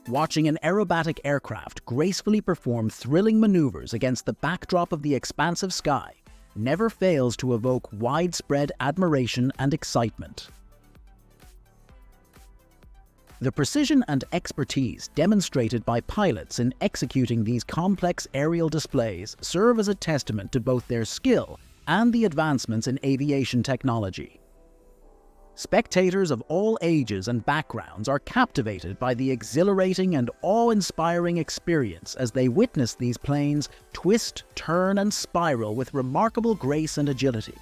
Watching an aerobatic aircraft gracefully perform thrilling maneuvers against the backdrop of the expansive sky never fails to evoke widespread admiration and excitement. The precision and expertise demonstrated by pilots in executing these complex aerial displays serve as a testament to both their skill and the advancements in aviation technology. Spectators of all ages and backgrounds are captivated by the exhilarating and awe-inspiring experience as they witness these planes twist, turn, and spiral with remarkable grace and agility.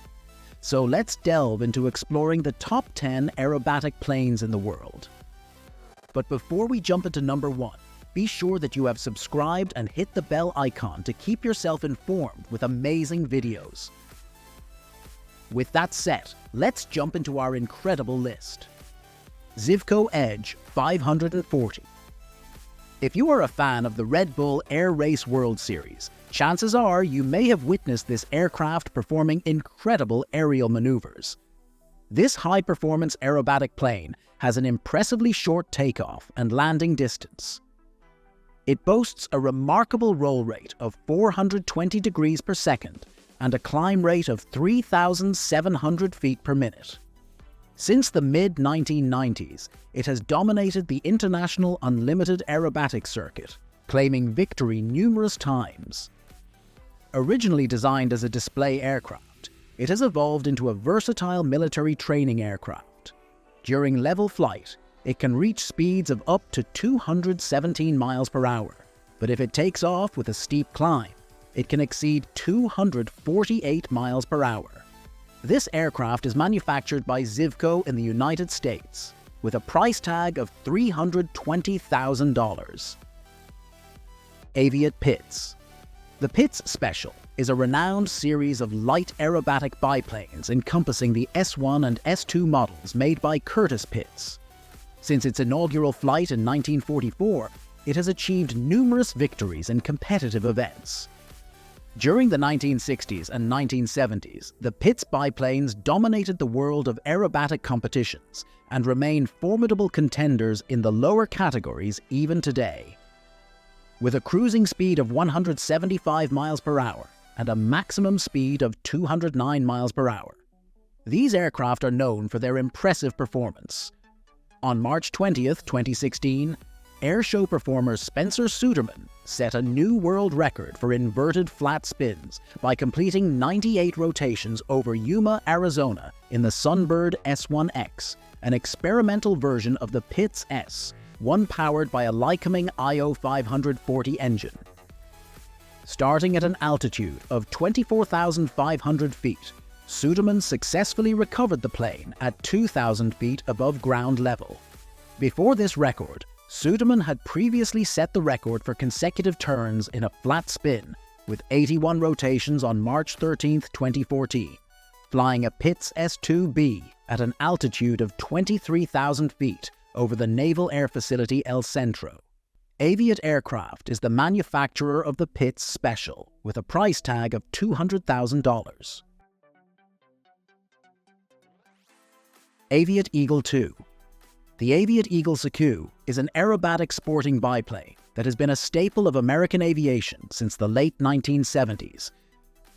So let's delve into exploring the top 10 aerobatic planes in the world. But before we jump into number 1, be sure that you have subscribed and hit the bell icon to keep yourself informed with amazing videos. With that said, let's jump into our incredible list. ZCO Edge 540. If you are a fan of the Red Bull Air Race World Series, chances are you may have witnessed this aircraft performing incredible aerial maneuvers. This high-performance aerobatic plane has an impressively short takeoff and landing distance. It boasts a remarkable roll rate of 420 degrees per second and a climb rate of 3,700 feet per minute. Since the mid-1990s, it has dominated the international unlimited aerobatic circuit, claiming victory numerous times. Originally designed as a display aircraft, it has evolved into a versatile military training aircraft. During level flight, it can reach speeds of up to 217 miles per hour, but if it takes off with a steep climb, it can exceed 248 miles per hour. This aircraft is manufactured by ZCO in the United States, with a price tag of $320,000. Aviat Pits. The Pits Special is a renowned series of light aerobatic biplanes encompassing the S1 and S2 models made by Curtiss Pits. Since its inaugural flight in 1944, it has achieved numerous victories in competitive events. During the 1960s and 1970s, the Pitts biplanes dominated the world of aerobatic competitions and remain formidable contenders in the lower categories even today. With a cruising speed of 175 miles per hour and a maximum speed of 209 miles per hour, these aircraft are known for their impressive performance. On March 20th, 2016, airshow performer Spencer Suderman set a new world record for inverted flat spins by completing 98 rotations over Yuma, Arizona in the Sunbird S1X, an experimental version of the Pitts S, one powered by a Lycoming IO 540 engine. Starting at an altitude of 24,500 feet, Suderman successfully recovered the plane at 2,000 feet above ground level. Before this record, Suderman had previously set the record for consecutive turns in a flat spin with 81 rotations on March 13, 2014, flying a Pitts S2B at an altitude of 23,000 feet over the Naval Air Facility El Centro. Aviat Aircraft is the manufacturer of the Pitts Special with a price tag of $200,000. Aviat Eagle 2. The Aviat Eagle Suco is an aerobatic sporting biplane that has been a staple of American aviation since the late 1970s.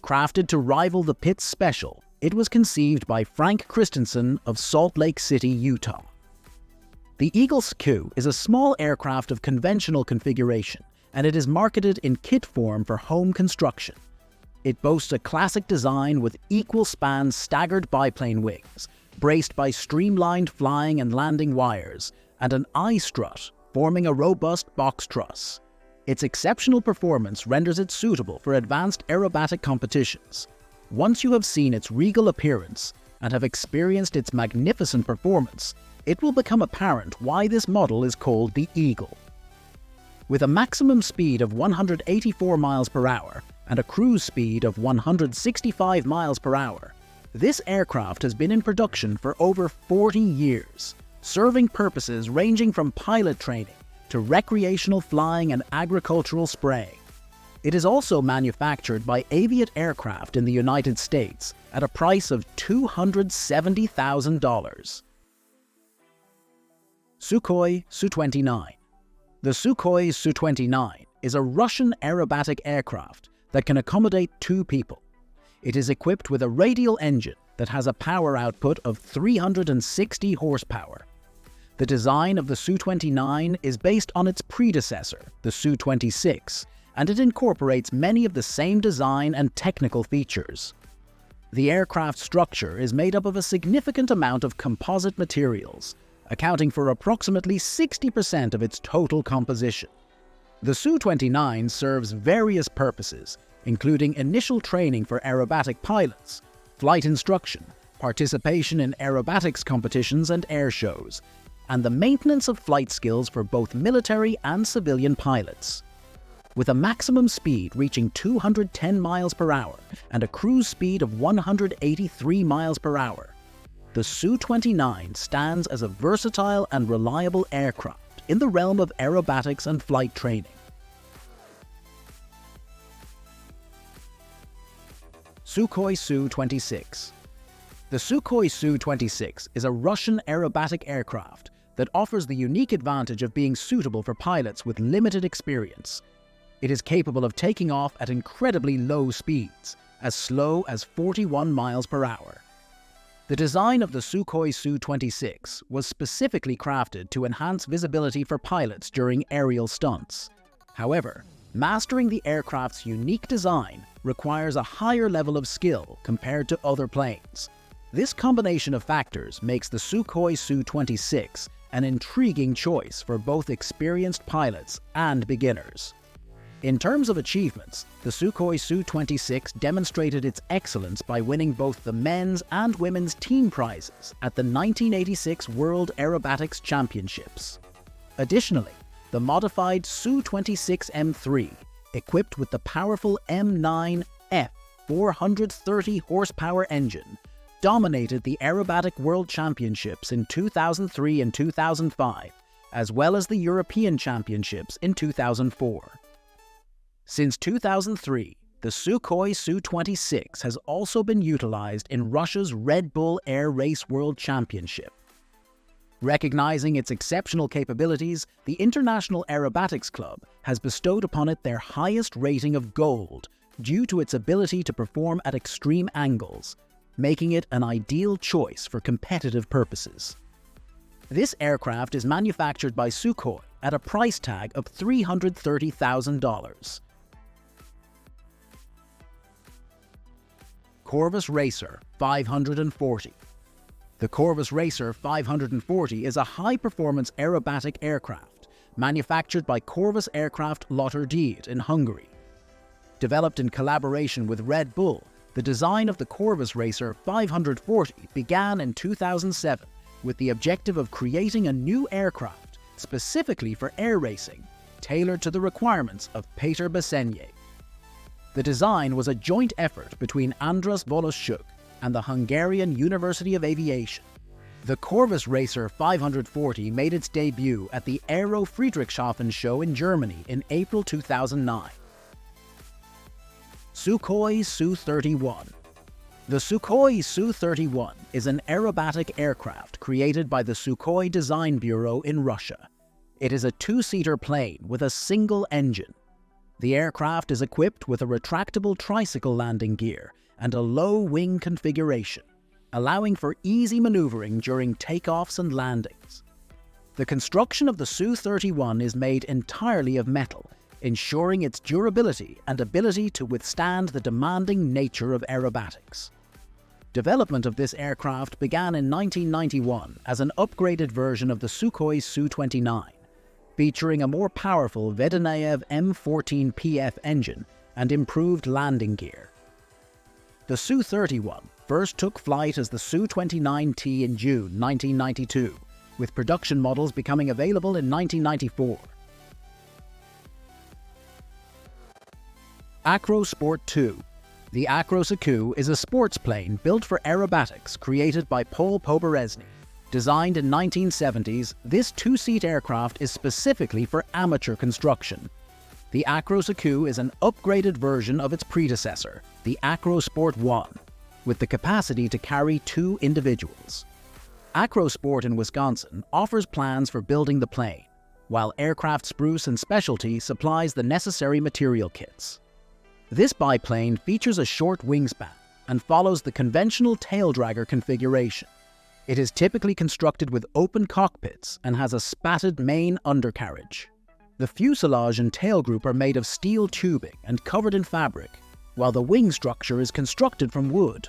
Crafted to rival the Pitts Special, it was conceived by Frank Christensen of Salt Lake City, Utah. The Eagle Suco is a small aircraft of conventional configuration, and it is marketed in kit form for home construction. It boasts a classic design with equal-span staggered biplane wings, braced by streamlined flying and landing wires, and an I-strut forming a robust box truss. Its exceptional performance renders it suitable for advanced aerobatic competitions. Once you have seen its regal appearance and have experienced its magnificent performance, it will become apparent why this model is called the Eagle. With a maximum speed of 184 miles per hour and a cruise speed of 165 miles per hour, this aircraft has been in production for over 40 years, serving purposes ranging from pilot training to recreational flying and agricultural spraying. It is also manufactured by Aviat Aircraft in the United States at a price of $270,000. Suco Su29. The Suco Su-29 is a Russian aerobatic aircraft that can accommodate 2 people. It is equipped with a radial engine that has a power output of 360 horsepower. The design of the Su-29 is based on its predecessor, the Su-26, and it incorporates many of the same design and technical features. The aircraft structure is made up of a significant amount of composite materials, accounting for approximately 60% of its total composition. The Su-29 serves various purposes, including initial training for aerobatic pilots, flight instruction, participation in aerobatics competitions and air shows, and the maintenance of flight skills for both military and civilian pilots. With a maximum speed reaching 210 miles per hour and a cruise speed of 183 miles per hour, the Su-29 stands as a versatile and reliable aircraft in the realm of aerobatics and flight training. Suco Su-26. The Suco Su-26 is a Russian aerobatic aircraft that offers the unique advantage of being suitable for pilots with limited experience. It is capable of taking off at incredibly low speeds, as slow as 41 miles per hour. The design of the Suco Su-26 was specifically crafted to enhance visibility for pilots during aerial stunts. However, mastering the aircraft's unique design requires a higher level of skill compared to other planes. This combination of factors makes the Suco Su-26 an intriguing choice for both experienced pilots and beginners. In terms of achievements, the Suco Su-26 demonstrated its excellence by winning both the men's and women's team prizes at the 1986 World Aerobatics Championships. Additionally, the modified Su-26 M3, equipped with the powerful M9F 430 horsepower engine, dominated the Aerobatic World Championships in 2003 and 2005, as well as the European Championships in 2004. Since 2003, the Suco Su-26 has also been utilized in Russia's Red Bull Air Race World Championship. Recognizing its exceptional capabilities, the International Aerobatics Club has bestowed upon it their highest rating of gold due to its ability to perform at extreme angles, making it an ideal choice for competitive purposes. This aircraft is manufactured by Suco at a price tag of $330,000. Corsair Racer 540. The Corsair Racer 540 is a high-performance aerobatic aircraft manufactured by Corvus Aircraft Lotterdiet in Hungary. Developed in collaboration with Red Bull, the design of the Corsair Racer 540 began in 2007 with the objective of creating a new aircraft specifically for air racing, tailored to the requirements of Péter Besenye. The design was a joint effort between András Voloschuk and the Hungarian University of Aviation. The Corsair Racer 540 made its debut at the Aero Friedrichshafen show in Germany in April 2009. Suco Su-31. The Suco Su-31 is an aerobatic aircraft created by the Sukhoi Design Bureau in Russia. It is a 2-seater plane with a single engine. The aircraft is equipped with a retractable tricycle landing gear and a low wing configuration, allowing for easy maneuvering during takeoffs and landings. The construction of the Su-31 is made entirely of metal, ensuring its durability and ability to withstand the demanding nature of aerobatics. Development of this aircraft began in 1991 as an upgraded version of the Suco Su-29, featuring a more powerful Vedeneyev M14PF engine and improved landing gear. The Su-31 first took flight as the Su-29T in June 1992, with production models becoming available in 1994. Acro Sport 2. The Acro Su is a sports plane built for aerobatics created by Paul Poberezny. Designed in 1970s, this 2-seat aircraft is specifically for amateur construction. The Acro Su is an upgraded version of its predecessor, the Acro Sport 1, with the capacity to carry 2 individuals. Acro Sport in Wisconsin offers plans for building the plane. while Aircraft Spruce and Specialty supplies the necessary material kits. This biplane features a short wingspan and follows the conventional taildragger configuration. It is typically constructed with open cockpits and has a spatted main undercarriage. The fuselage and tail group are made of steel tubing and covered in fabric, while the wing structure is constructed from wood.